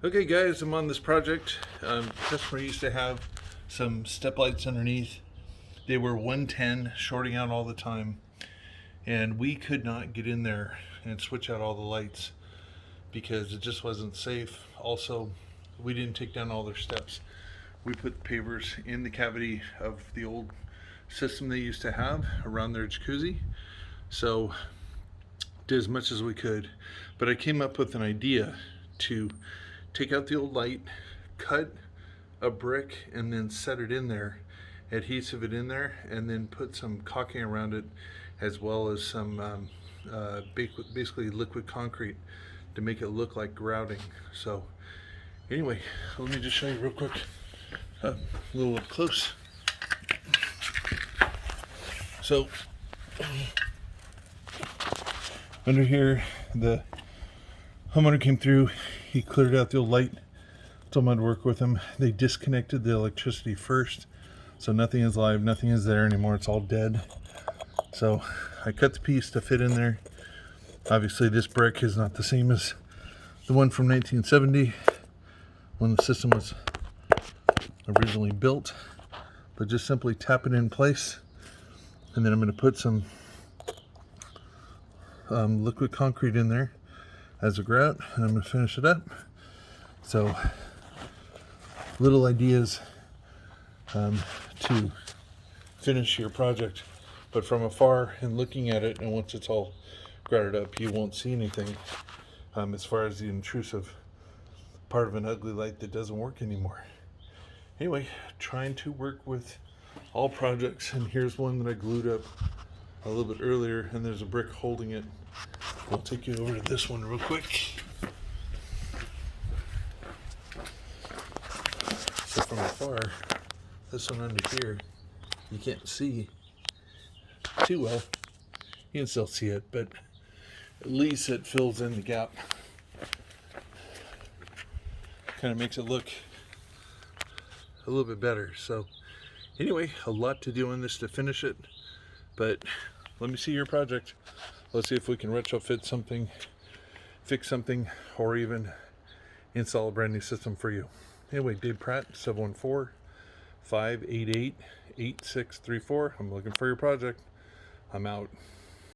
Okay guys, I'm on this project. Customer used to have some step lights underneath. They were 110, shorting out all the time. And we could not get in there and switch out all the lights because it just wasn't safe. Also, we didn't take down all their steps. We put pavers in the cavity of the old system they used to have around their jacuzzi. So did as much as we could. But I came up with an idea to take out the old light, cut a brick, and then set it in there, adhesive it in there, and then put some caulking around it, as well as some basically liquid concrete to make it look like grouting. So anyway, let me just show you real quick, a little up close. So under here, the homeowner came through, he cleared out the old light, told me I'd work with him. They disconnected the electricity first, so nothing is live, nothing is there anymore, it's all dead. So I cut the piece to fit in there. Obviously this brick is not the same as the one from 1970 when the system was originally built, but just simply tap it in place, and then I'm going to put some liquid concrete in there as a grout, and I'm going to finish it up. So little ideas to finish your project, but from afar and looking at it, and once it's all grouted up, you won't see anything as far as the intrusive part of an ugly light that doesn't work anymore. Anyway, trying to work with all projects, and here's one that I glued up a little bit earlier, and there's a brick holding it. I'll take you over to this one real quick. So from afar, this one under here, you can't see too well. You can still see it, but at least it fills in the gap. Kind of makes it look a little bit better. So anyway, a lot to do on this to finish it, but let me see your project. Let's see if we can retrofit something, fix something, or even install a brand new system for you. Anyway, Dave Pratt, 714-588-8634. I'm looking for your project. I'm out.